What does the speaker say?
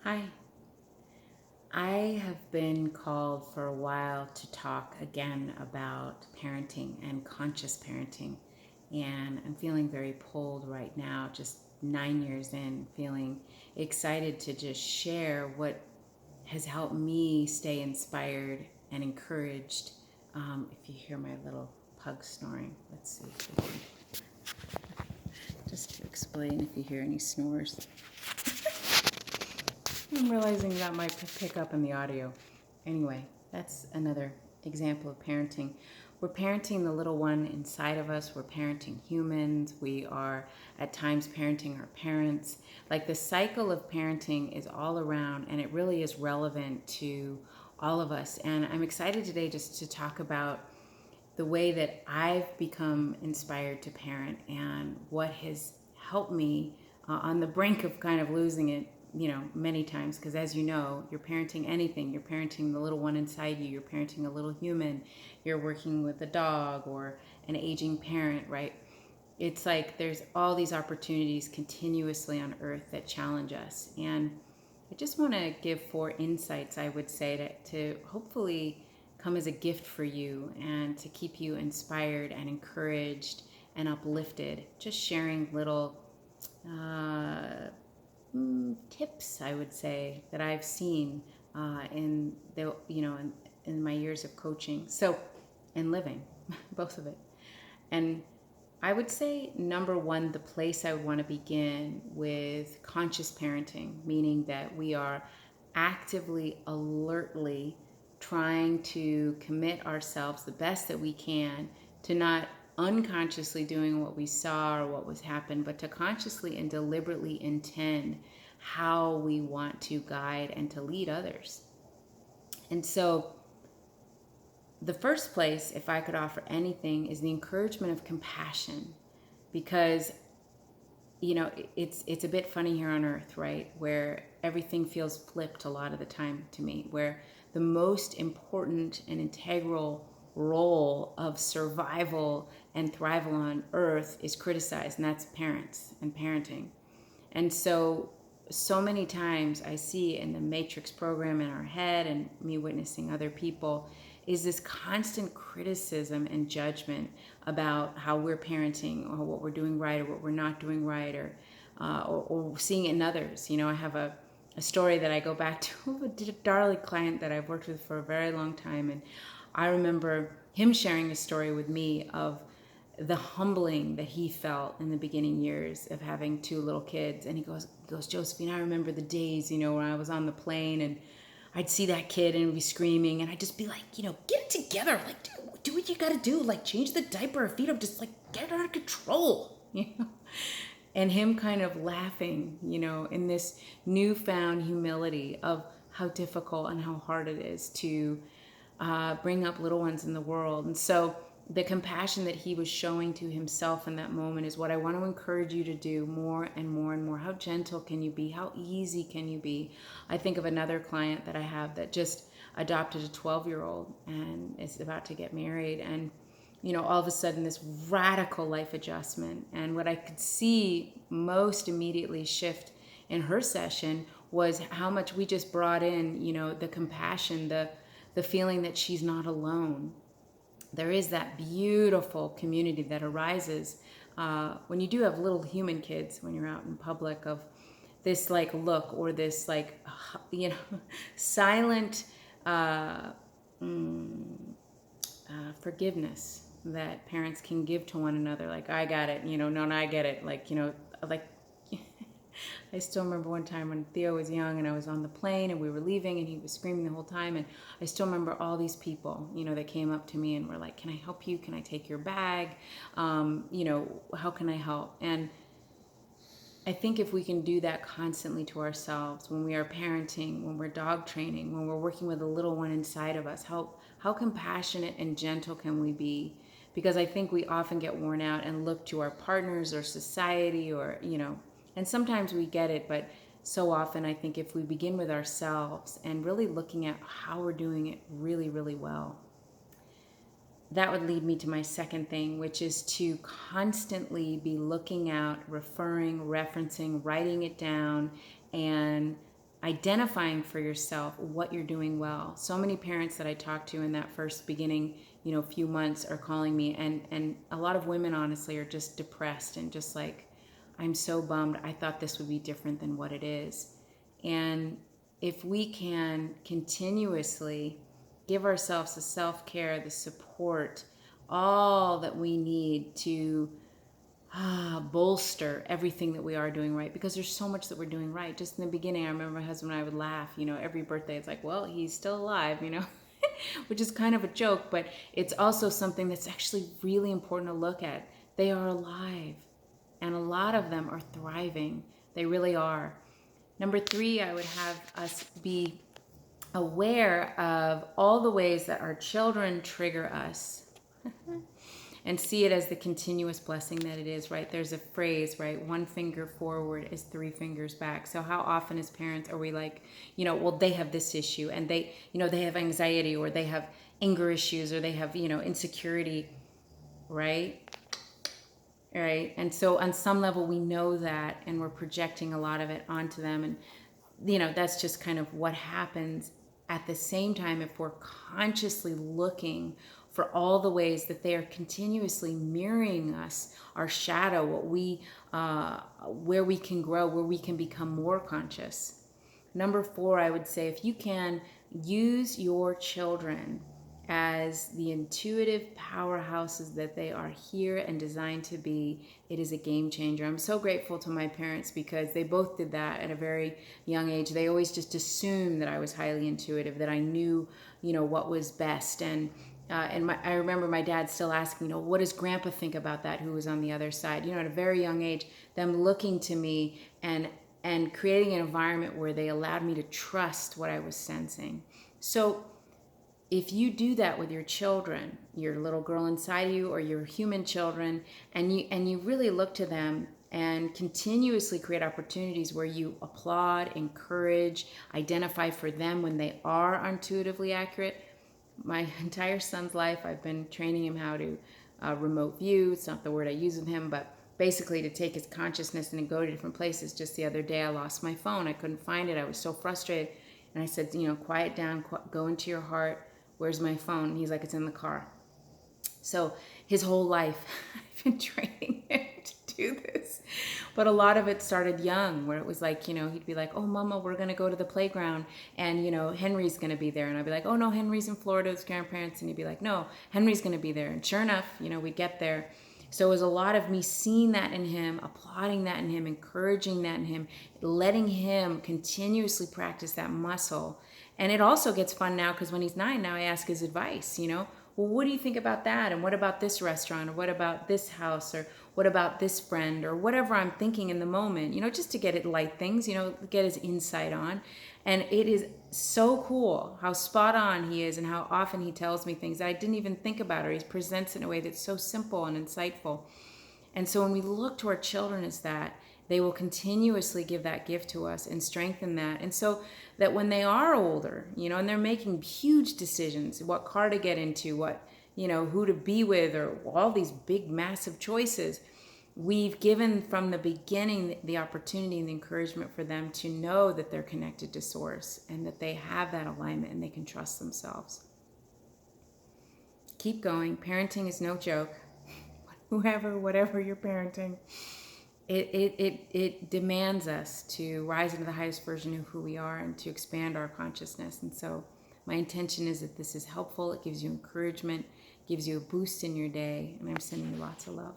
Hi. I have been called for a while to talk again about parenting and conscious parenting. And I'm feeling very pulled right now, just 9 years in, feeling excited to just share what has helped me stay inspired and encouraged. If you hear my little pug snoring, let's see if we can, just to explain if you hear any snores. I'm realizing that might pick up in the audio. Anyway, that's another example of parenting. We're parenting the little one inside of us. We're parenting humans. We are at times parenting our parents. Like the cycle of parenting is all around and it really is relevant to all of us. And I'm excited today just to talk about the way that I've become inspired to parent and what has helped me on the brink of kind of losing it, many times. Because as you know, you're parenting anything. You're parenting the little one inside you. You're parenting a little human. You're working with a dog or an aging parent, right? It's like there's all these opportunities continuously on earth that challenge us. And I just want to give 4 insights, I would say, to hopefully come as a gift for you and to keep you inspired and encouraged and uplifted. Just sharing little uh, tips, I would say, that I've seen in in my years of coaching. So, and living, both of it. And I would say number one, the place I would want to begin with conscious parenting, meaning that we are actively, alertly trying to commit ourselves the best that we can to not unconsciously doing what we saw or what was happened, but to consciously and deliberately intend how we want to guide and to lead others. And so the first place, if I could offer anything, is the encouragement of compassion, because it's a bit funny here on earth, right, where everything feels flipped a lot of the time to me, where the most important and integral role of survival and thrival on earth is criticized, and that's parents and parenting. And so many times I see in the matrix program in our head and me witnessing other people is this constant criticism and judgment about how we're parenting or what we're doing right or what we're not doing right, or seeing it in others. I have a story that I go back to of a darling client that I've worked with for a very long time. And I remember him sharing a story with me of the humbling that he felt in the beginning years of having 2 little kids. And he goes, Josephine, I remember the days, when I was on the plane and I'd see that kid and be screaming, and I'd just be like, get it together. Like, do what you gotta do. Like, change the diaper or feed him. Just like, get it under control, And him kind of laughing, in this newfound humility of how difficult and how hard it is to bring up little ones in the world. And so the compassion that he was showing to himself in that moment is what I want to encourage you to do more and more and more. How gentle can you be? How easy can you be? I think of another client that I have that just adopted a 12-year-old and is about to get married. And all of a sudden this radical life adjustment. And what I could see most immediately shift in her session was how much we just brought in, the compassion, the feeling that she's not alone. There is that beautiful community that arises when you do have little human kids, when you're out in public, of this like look or this like, silent uh, forgiveness that parents can give to one another. Like, I got it, no, I get it. Like, like I still remember one time when Theo was young and I was on the plane and we were leaving and he was screaming the whole time. And I still remember all these people, that came up to me and were like, can I help you? Can I take your bag? How can I help? And I think if we can do that constantly to ourselves when we are parenting, when we're dog training, when we're working with a little one inside of us, how compassionate and gentle can we be? Because I think we often get worn out and look to our partners or society or, and sometimes we get it, but so often I think if we begin with ourselves and really looking at how we're doing it really, really well, that would lead me to my second thing, which is to constantly be looking out, referring, referencing, writing it down, and identifying for yourself what you're doing well. So many parents that I talk to in that first beginning, few months are calling me, and a lot of women honestly are just depressed and just like, I'm so bummed. I thought this would be different than what it is. And if we can continuously give ourselves the self-care, the support, all that we need to bolster everything that we are doing right, because there's so much that we're doing right. Just in the beginning, I remember my husband and I would laugh, every birthday it's like, well, he's still alive, which is kind of a joke, but it's also something that's actually really important to look at. They are alive, and a lot of them are thriving. They really are. Number 3, I would have us be aware of all the ways that our children trigger us and see it as the continuous blessing that it is, right? There's a phrase, right? 1 finger forward is 3 fingers back. So how often as parents are we like, well, they have this issue, and they have anxiety, or they have anger issues, or they have, insecurity, right? Right. And so on some level we know that, and we're projecting a lot of it onto them. And, that's just kind of what happens. At the same time, if we're consciously looking for all the ways that they are continuously mirroring us, our shadow, what we, where we can grow, where we can become more conscious. Number 4, I would say, if you can use your children as the intuitive powerhouses that they are here and designed to be, it is a game changer. I'm so grateful to my parents because they both did that at a very young age. They always just assumed that I was highly intuitive, that I knew, what was best. And I remember my dad still asking, what does Grandpa think about that, who was on the other side? At a very young age, them looking to me and creating an environment where they allowed me to trust what I was sensing. So if you do that with your children, your little girl inside you or your human children, and you really look to them and continuously create opportunities where you applaud, encourage, identify for them when they are intuitively accurate. My entire son's life, I've been training him how to remote view. It's not the word I use with him, but basically to take his consciousness and go to different places. Just the other day, I lost my phone. I couldn't find it. I was so frustrated. And I said, quiet down, go into your heart. Where's my phone? And he's like, it's in the car. So his whole life, I've been training him to do this. But a lot of it started young, where it was like, he'd be like, oh, Mama, we're going to go to the playground, and, Henry's going to be there. And I'd be like, oh, no, Henry's in Florida with his grandparents. And he'd be like, no, Henry's going to be there. And sure enough, we get there. So it was a lot of me seeing that in him, applauding that in him, encouraging that in him, letting him continuously practice that muscle. And it also gets fun now because when he's 9, now I ask his advice, well, what do you think about that? And what about this restaurant? Or what about this house? Or what about this friend? Or whatever I'm thinking in the moment, just to get it light things, get his insight on. And it is so cool how spot on he is and how often he tells me things that I didn't even think about, or he presents in a way that's so simple and insightful. And so when we look to our children as that, they will continuously give that gift to us and strengthen that. And so that when they are older, and they're making huge decisions, what car to get into, what, who to be with, or all these big, massive choices, we've given from the beginning the opportunity and the encouragement for them to know that they're connected to Source and that they have that alignment and they can trust themselves. Keep going. Parenting is no joke. Whatever you're parenting, it demands us to rise into the highest version of who we are and to expand our consciousness. And so my intention is that this is helpful. It gives you encouragement, gives you a boost in your day, and I'm sending you lots of love.